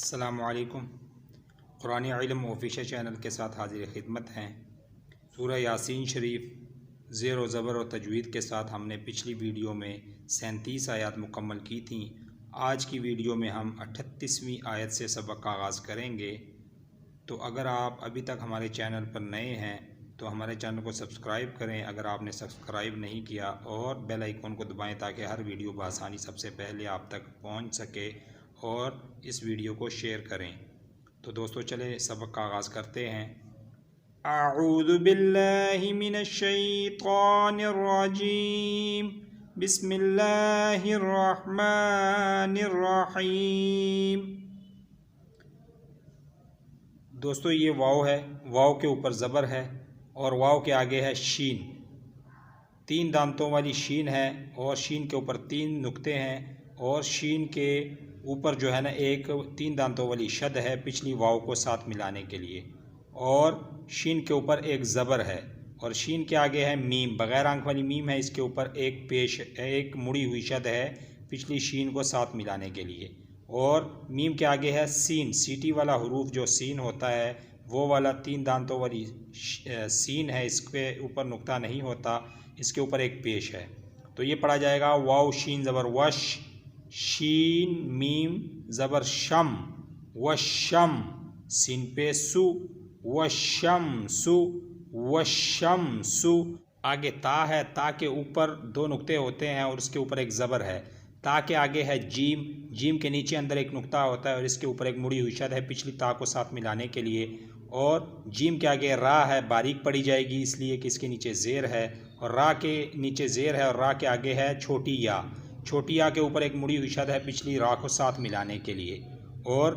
السلام علیکم۔ قرآن علم آفیشل چینل کے ساتھ حاضر خدمت ہیں۔ سورہ یاسین شریف زیر و زبر و تجوید کے ساتھ ہم نے پچھلی ویڈیو میں 37 آیات مکمل کی تھیں۔ آج کی ویڈیو میں ہم 38ویں آیت سے سبق کا آغاز کریں گے۔ تو اگر آپ ابھی تک ہمارے چینل پر نئے ہیں تو ہمارے چینل کو سبسکرائب کریں اگر آپ نے سبسکرائب نہیں کیا، اور بیل آئیکن کو دبائیں تاکہ ہر ویڈیو بآسانی سب سے پہلے آپ تک پہنچ سکے، اور اس ویڈیو کو شیئر کریں۔ تو دوستو چلیں سبق کا آغاز کرتے ہیں۔ اعوذ باللہ من الشیطان الرجیم، بسم اللہ الرحمن الرحیم۔ دوستو یہ واو ہے، واو کے اوپر زبر ہے اور واو کے آگے ہے شین، 3 دانتوں والی شین ہے، اور شین کے اوپر 3 نقطے ہیں، اور شین کے اوپر جو ہے نا ایک 3 دانتوں والی شد ہے پچھلی واو کو ساتھ ملانے کے لیے، اور شین کے اوپر ایک زبر ہے، اور شین کے آگے ہے میم، بغیر آنکھ والی میم ہے، اس کے اوپر ایک مڑی ہوئی شد ہے پچھلی شین کو ساتھ ملانے کے لیے، اور میم کے آگے ہے سین، سیٹی والا حروف جو سین ہوتا ہے وہ والا 3 دانتوں والی سین ہے، اس کے اوپر نقطہ نہیں ہوتا، اس کے اوپر ایک پیش ہے۔ تو یہ پڑھا جائے گا واو شین زبر وش، شین میم زبر شم، وشم، سین پہ سو، وشم سو، وشم سو۔ آگے تا ہے، تا کے اوپر 2 نقطے ہوتے ہیں اور اس کے اوپر ایک زبر ہے۔ تا کے آگے ہے جیم، جیم کے نیچے اندر ایک نقطہ ہوتا ہے اور اس کے اوپر ایک مڑی ہوئی شد ہے پچھلی تا کو ساتھ ملانے کے لیے، اور جیم کے آگے را ہے، باریک پڑی جائے گی اس لیے کہ اس کے نیچے زیر ہے، اور را کے نیچے زیر ہے، اور را کے آگے ہے چھوٹی یا، چھوٹی یا کے اوپر ایک مڑی ہوئی شد ہے پچھلی را کو ساتھ ملانے کے لیے، اور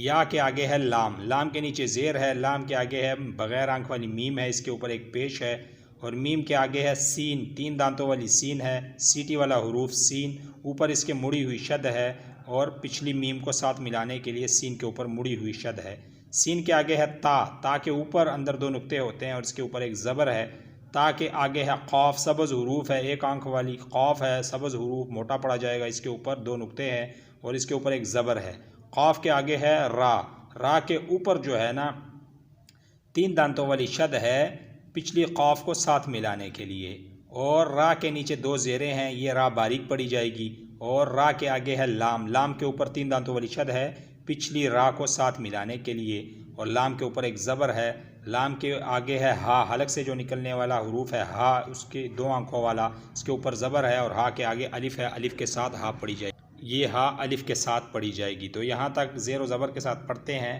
یا کے آگے ہے لام، لام کے نیچے زیر ہے، لام کے آگے ہے بغیر آنکھ والی میم ہے، اس کے اوپر ایک پیش ہے، اور میم کے آگے ہے سین، 3 دانتوں والی سین ہے، سیٹی والا حروف سین، اوپر اس کے مڑی ہوئی شد ہے، اور پچھلی میم کو ساتھ ملانے کے لیے سین کے اوپر مڑی ہوئی شد ہے۔ سین کے آگے ہے تا، تا کے اوپر اندر 2 نقطے ہوتے ہیں اور اس کے اوپر ایک زبر ہے۔ تا کے آگے ہے قاف، سبز حروف ہے، ایک آنکھ والی قاف ہے، سبز حروف، موٹا پڑا جائے گا، اس کے اوپر 2 نقطے ہیں اور اس کے اوپر ایک زبر ہے۔ قاف کے آگے ہے را، را کے اوپر جو ہے نا 3 دانتوں والی شد ہے پچھلی قاف کو ساتھ ملانے کے لیے، اور را کے نیچے 2 زیریں ہیں، یہ را باریک پڑی جائے گی، اور را کے آگے ہے لام، لام کے اوپر 3 دانتوں والی شد ہے پچھلی را کو ساتھ ملانے کے لیے، اور لام کے اوپر ایک زبر ہے۔ لام کے آگے ہے ہا، حلق سے جو نکلنے والا حروف ہے ہا، اس کے 2 آنکھوں والا، اس کے اوپر زبر ہے، اور ہا کے آگے الف ہے، الف کے ساتھ ہا پڑی جائے گی، یہ ہا الف کے ساتھ پڑھی جائے گی۔ تو یہاں تک زیر و زبر کے ساتھ پڑھتے ہیں۔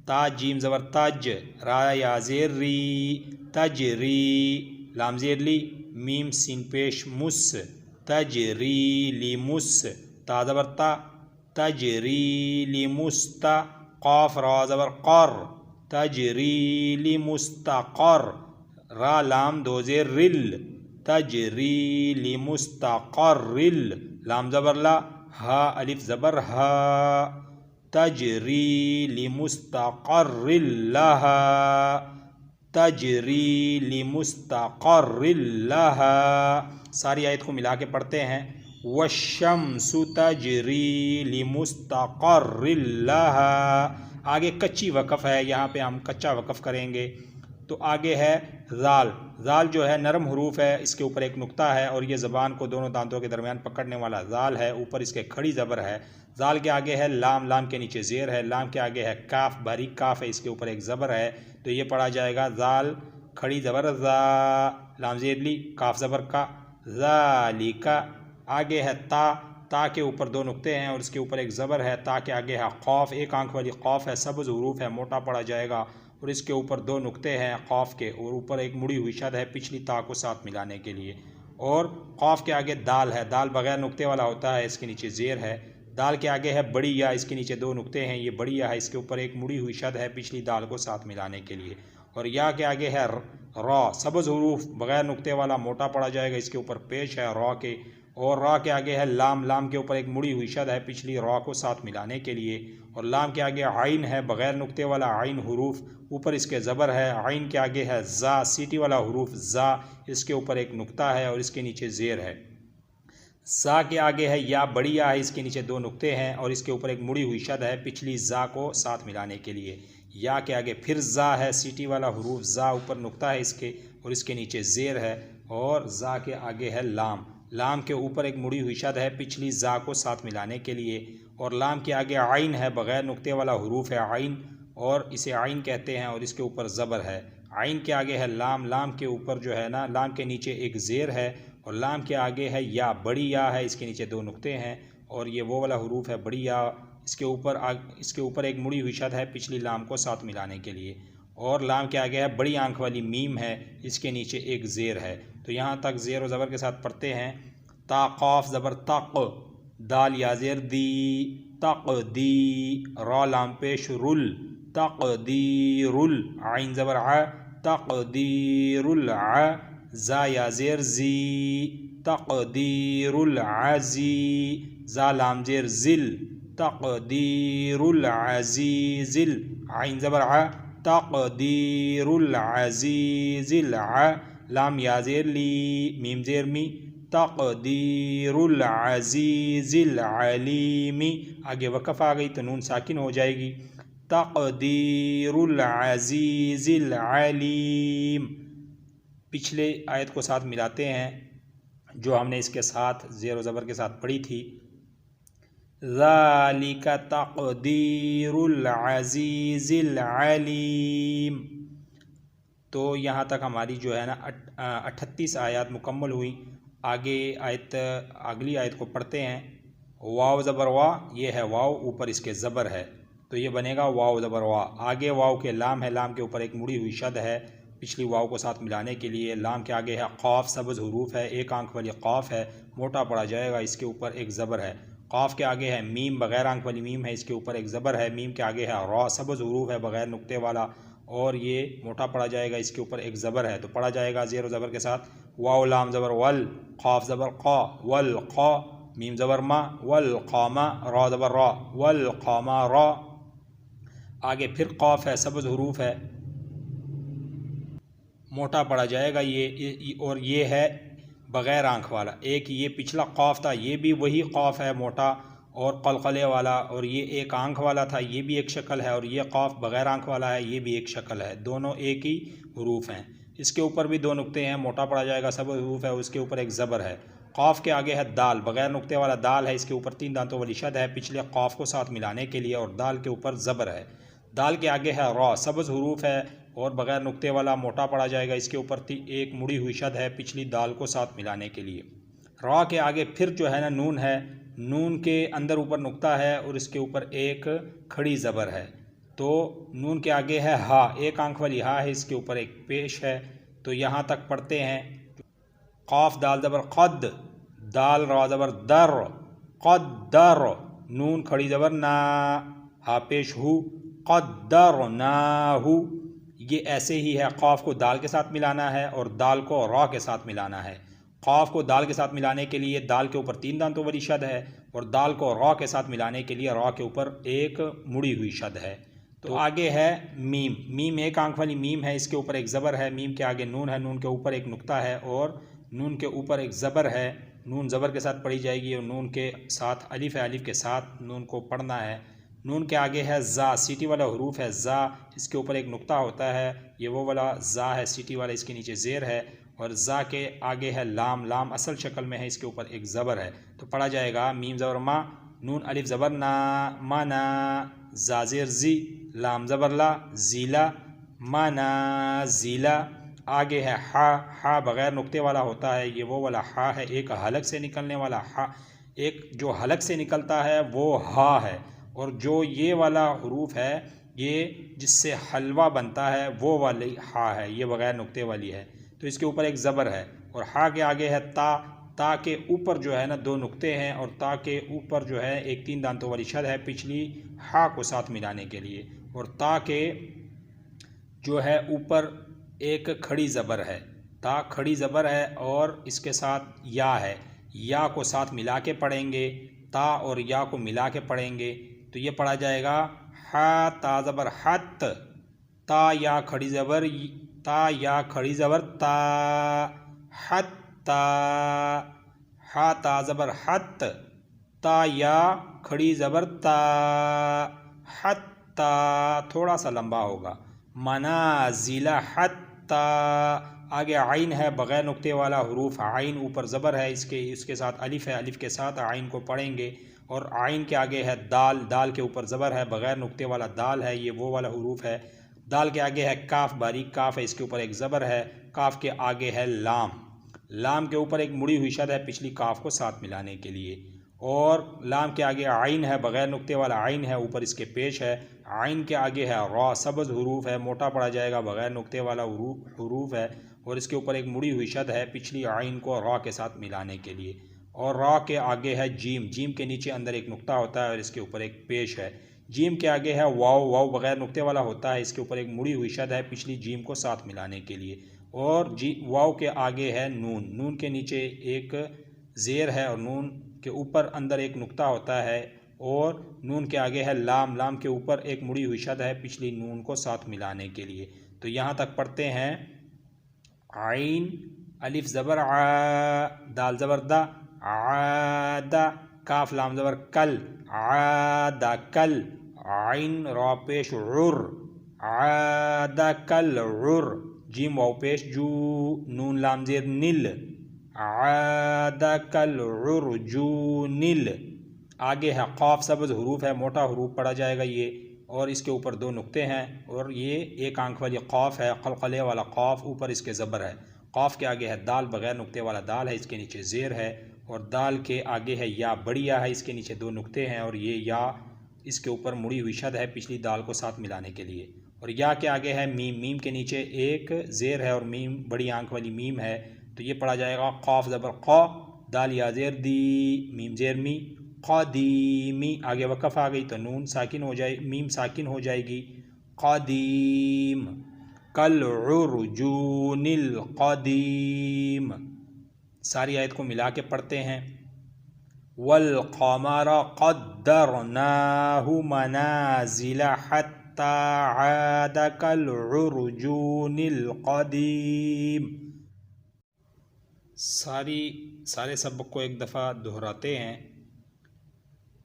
تا جیم زبر تج، را یا زیر ری، تج ری، لام زیر لی، میم سین پیش مس، تج ری لی مس، تا زبر تا، تج ری لی مستا، قاف را زبر قر، تج ری لی مستقر، را لام 2 زیر رل، تج ری لی مستقر رل، لام زبر لا، ہا الف زبر ہا، تجری لمستقر لہا، تجری لمستقر لہا۔ ساری آیت کو ملا کے پڑھتے ہیں۔ والشمس تجری لمستقر لہا۔ آگے کچی وقف ہے، یہاں پہ ہم کچا وقف کریں گے۔ تو آگے ہے زال، زال جو ہے نرم حروف ہے، اس کے اوپر ایک نقطہ ہے، اور یہ زبان کو دونوں دانتوں کے درمیان پکڑنے والا زال ہے، اوپر اس کے کھڑی زبر ہے۔ زال کے آگے ہے لام، لام کے نیچے زیر ہے، لام کے آگے ہے کاف، باریک کاف ہے، اس کے اوپر ایک زبر ہے، تو یہ پڑھا جائے گا زال کھڑی زبر زا، لام زیر لی، کاف زبر کا، ذالکا۔ آگے ہے تا، تا کے اوپر 2 نقطے ہیں اور اس کے اوپر ایک زبر ہے، تا کے آگے ہے قاف، ایک آنکھ والی قاف ہے، سبز حروف ہے، موٹا پڑا جائے گا، اور اس کے اوپر 2 نقطے ہیں قاف کے، اور اوپر ایک مڑی ہوئی شد ہے پچھلی تا کو ساتھ ملانے کے لیے، اور قاف کے آگے دال ہے، دال بغیر نقطے والا ہوتا ہے، اس کے نیچے زیر ہے۔ دال کے آگے ہے بڑی یا، اس کے نیچے 2 نقطے ہیں، یہ بڑی یا ہے، اس کے اوپر ایک مڑی ہوئی شد ہے پچھلی دال کو ساتھ ملانے کے لیے، اور یا کے آگے ہے را، سبز حروف بغیر نقطے والا، موٹا پڑا جائے گا، اس کے اوپر پیش ہے را کے، اور را کے آگے ہے لام، لام کے اوپر ایک مڑی ہوئی شد ہے پچھلی را کو ساتھ ملانے کے لیے، اور لام کے آگے عین ہے، بغیر نقطے والا عین حروف، اوپر اس کے زبر ہے، عین کے آگے ہے زا، سیٹی والا حروف زا، اس کے اوپر ایک نقطہ ہے اور اس کے نیچے زیر ہے۔ زا کے آگے ہے یا بڑی یا ہے، اس کے نیچے دو نقطے ہیں اور اس کے اوپر ایک مڑی ہوئی شد ہے پچھلی زا کو ساتھ ملانے کے لیے۔ یا کے آگے پھر زا ہے، سیٹی والا حروف زا، اوپر نقطہ ہے اس کے اور اس کے نیچے زیر ہے، اور زا کے آگے ہے لام، لام کے اوپر ایک مڑی ہوئی شد ہے پچھلی زا کو ساتھ ملانے کے لیے، اور لام کے آگے عین ہے، بغیر نقطے والا حروف ہے عین، اور اسے عین کہتے ہیں، اور اس کے اوپر زبر ہے۔ عین کے آگے ہے لام، لام کے اوپر جو ہے نا، لام کے نیچے ایک زیر ہے، اور لام کے آگے ہے یا، بڑی یا ہے، اس کے نیچے دو نقطے ہیں، اور یہ وہ والا حروف ہے بڑی یا، اس کے اوپر ایک مڑی ہوئی شد ہے پچھلی لام کو ساتھ ملانے کے لیے، اور لام کے آگے ہے بڑی آنکھ والی میم ہے، اس کے نیچے ایک زیر ہے۔ تو یہاں تک زیر و زبر کے ساتھ پڑھتے ہیں۔ تا قاف زبر تق، دال یا زیر دی، تق دی، را لام پیش رل، تقدیر ال، عین زبر ع، تقدیر الع، زا یا زیر زی، تقدیر العزی، زا لام زیر زل، تقدیر العزیز، عین زبر ع، تقدیر العزیز الع، لام یا زیر لی، میم زیر می، تقدیر العزیز العلیم، آگے وقف آ گئی تو نون ساکن ہو جائے گی، تقدیر العزیز العلیم۔ پچھلے آیت کو ساتھ ملاتے ہیں جو ہم نے اس کے ساتھ زیر و زبر کے ساتھ پڑھی تھی۔ ذالک تقدیر العزیز العلیم۔ تو یہاں تک ہماری جو ہے نا 38 آیات مکمل ہوئی۔ آگے اگلی آیت کو پڑھتے ہیں۔ واو زبر وا، یہ ہے واو، اوپر اس کے زبر ہے تو یہ بنے گا واو زبر وا۔ آگے واو کے لام ہے، لام کے اوپر ایک مڑی ہوئی شد ہے پچھلی واو کو ساتھ ملانے کے لیے۔ لام کے آگے ہے قاف، سبز حروف ہے، ایک آنکھ والی قاف ہے، موٹا پڑا جائے گا، اس کے اوپر ایک زبر ہے۔ قاف کے آگے ہے میم، بغیر آنکھ والی میم ہے، اس کے اوپر ایک زبر ہے۔ میم کے آگے ہے را، سبز حروف ہے بغیر نقطے والا، اور یہ موٹا پڑا جائے گا، اس کے اوپر ایک زبر ہے، تو پڑھا جائے گا زیر و زبر کے ساتھ۔ واو لام زبر ول، قاف زبر قا، والقا، میم زبر ما، والقاما، را زبر را، والقاما را۔ آگے پھر قاف ہے، سبز حروف ہے، موٹا پڑا جائے گا یہ، اور یہ ہے بغیر آنکھ والا۔ ایک یہ پچھلا قاف تھا، یہ بھی وہی قاف ہے موٹا اور قلقلے والا، اور یہ ایک آنکھ والا تھا، یہ بھی ایک شکل ہے، اور یہ قاف بغیر آنکھ والا ہے، یہ بھی ایک شکل ہے، دونوں ایک ہی حروف ہیں۔ اس کے اوپر بھی دو نقطے ہیں، موٹا پڑا جائے گا، سبز حروف ہے، اس کے اوپر ایک زبر ہے۔ قاف کے آگے ہے دال، بغیر نقطے والا دال ہے، اس کے اوپر 3 دانتوں والی شد ہے پچھلے قاف کو ساتھ ملانے کے لیے، اور دال کے اوپر زبر ہے۔ دال کے آگے ہے را، سبز حروف ہے اور بغیر نقطے والا، موٹا پڑا جائے گا، اس کے اوپر ایک مڑی ہوئی شد ہے پچھلی دال کو ساتھ ملانے کے لیے۔ را کے آگے پھر جو ہے نا نون ہے، نون کے اندر اوپر نقطہ ہے اور اس کے اوپر ایک کھڑی زبر ہے، تو نون کے آگے ہے ہا، ایک آنکھ والی ہا ہے، اس کے اوپر ایک پیش ہے۔ تو یہاں تک پڑھتے ہیں۔ قاف دال زبر قد، دال را زبر در، قدر، نون کھڑی زبر نا، ہا پیش ہو، قدرناہ۔ یہ ایسے ہی ہے، قاف کو دال کے ساتھ ملانا ہے اور دال کو را کے ساتھ ملانا ہے۔ قاف کو دال کے ساتھ ملانے کے لیے دال کے اوپر 3 دانتوں والی شد ہے، اور دال کو را کے ساتھ ملانے کے لیے را کے اوپر ایک مڑی ہوئی شد ہے۔ تو آگے ہے میم، میم ایک آنکھ والی میم ہے، اس کے اوپر ایک زبر ہے، میم کے آگے نون ہے، نون کے اوپر ایک نقطہ ہے اور نون کے اوپر ایک زبر ہے، نون زبر کے ساتھ پڑھی جائے گی، اور نون کے ساتھ الف ہے، الف کے ساتھ نون کو پڑھنا ہے۔ نون کے آگے ہے زا، سیٹی والا حروف ہے زا، اس کے اوپر ایک نقطہ ہوتا ہے، یہ وہ والا زا ہے سیٹی والا، اس کے نیچے زیر ہے، اور زا کے آگے ہے لام، لام اصل شکل میں ہے، اس کے اوپر ایک زبر ہے، تو پڑھا جائے گا میم زبر ما، نون الف زبر نا، مانا، زا زیر زی، لام زبر لا، زیلا، مانا زیلا۔ آگے ہے ہا، ہا بغیر نقطے والا ہوتا ہے، یہ وہ والا ہا ہے، ایک حلق سے نکلنے والا ہا، ایک جو حلق سے نکلتا ہے وہ ہا ہے، اور جو یہ والا حروف ہے یہ جس سے حلوہ بنتا ہے وہ والی ہا ہے، یہ بغیر نقطے والی ہے، تو اس کے اوپر ایک زبر ہے، اور ہا کے آگے ہے تا، تا کے اوپر جو ہے نا 2 نقطے ہیں، اور تا کے اوپر جو ہے ایک 3 دانتوں والی شد ہے پچھلی ہا کو ساتھ ملانے کے لیے، اور تا کے جو ہے اوپر ایک کھڑی زبر ہے، تا کھڑی زبر ہے اور اس کے ساتھ یا ہے، یا کو ساتھ ملا کے پڑھیں گے، تا اور یا کو ملا کے پڑھیں گے، تو یہ پڑھا جائے گا ہا تا زبر حت، تا یا کھڑی زبر، تا یا کھڑی زبر تا، حتا، ہا تا زبر حت، تا یا کھڑی زبر تا، حتی تھوڑا سا لمبا ہوگا، منازل حتی، آگے عین ہے بغیر نقطے والا حروف عین، اوپر زبر ہے، اس کے ساتھ الف ہے، الف کے ساتھ عین کو پڑھیں گے، اور عین کے آگے ہے دال، دال کے اوپر زبر ہے، بغیر نقطے والا دال ہے، یہ وہ والا حروف ہے۔ دال کے آگے ہے کاف، باریک کاف ہے، اس کے اوپر ایک زبر ہے، کاف کے آگے ہے لام، لام کے اوپر ایک مڑی ہوئی شد ہے پچھلی کاف کو ساتھ ملانے کے لیے، اور لام کے آگے عین ہے بغیر نقطے والا عین ہے، اوپر اس کے پیش ہے، عین کے آگے ہے را، سبز حروف ہے، موٹا پڑا جائے گا، بغیر نقطے والا حروف ہے، اور اس کے اوپر ایک مڑی ہوئی شد ہے پچھلی عین کو را کے ساتھ ملانے کے لیے، اور را کے آگے ہے جیم، جیم کے نیچے اندر ایک نقطہ ہوتا ہے اور اس کے اوپر ایک پیش ہے، جیم کے آگے ہے واو، واو بغیر نقطے والا ہوتا ہے، اس کے اوپر ایک مڑی ہوئی شد ہے پچھلی جیم کو ساتھ ملانے کے لیے، اور واو کے آگے ہے نون، نون کے نیچے ایک زیر ہے اور نون کے اوپر اندر ایک نقطہ ہوتا ہے، اور نون کے آگے ہے لام، لام کے اوپر ایک مڑی ہوئی شد ہے پچھلی نون کو ساتھ ملانے کے لیے۔ تو یہاں تک پڑھتے ہیں، عین، الف زبر ع، دال زبر دا، عاد، کاف لام زبر کل، عاد کل، عین را پیش عر، عاد کل عر، جیم واو پیش جو، نون لام زیر نل، عاد کل عرجونل، آگے ہے قاف، سبز حروف ہے، موٹا حروف پڑھا جائے گا یہ، اور اس کے اوپر دو نقطے ہیں، اور یہ ایک آنکھ والی قاف ہے، قلقلے والا قاف، اوپر اس کے زبر ہے، قاف کے آگے ہے دال، بغیر نقطے والا دال ہے، اس کے نیچے زیر ہے، اور دال کے آگے ہے یا، بڑی یا ہے، اس کے نیچے دو نقطے ہیں، اور یہ یا اس کے اوپر مڑی ہوئی شد ہے پچھلی دال کو ساتھ ملانے کے لیے، اور یا کے آگے ہے میم، میم کے نیچے ایک زیر ہے اور میم بڑی آنکھ والی میم ہے، تو یہ پڑھا جائے گا قاف زبر قا، دال یا زیر دی، میم زیر می، قدیمی، آگے وقف آ گئی تو نون ساکن ہو جائے، میم ساکن ہو جائے گی، قدیم، کالعرجون القدیم۔ ساری آیت کو ملا کے پڑھتے ہیں، والقمر قدرناہ منازل حتی عاد کالعرجون القدیم۔ سارے سبق کو ایک دفعہ دہراتے ہیں،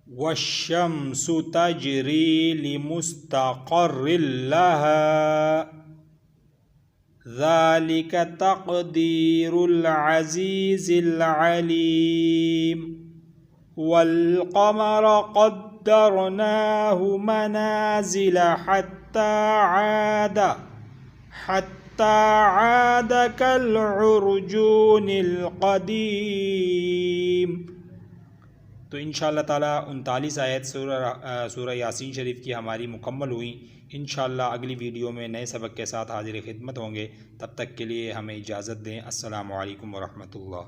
والشمس تجری لمستقر لها ذلك تقدیر العزیز العلیم، والقمر قدرناہ منازل حتی عاد کالعرجون القدیم۔ تو انشاءاللہ تعالیٰ 39 آیت سورہ یاسین شریف کی ہماری مکمل ہوئی۔ انشاءاللہ اگلی ویڈیو میں نئے سبق کے ساتھ حاضر خدمت ہوں گے، تب تک کے لیے ہمیں اجازت دیں۔ السلام علیکم ورحمۃ اللہ۔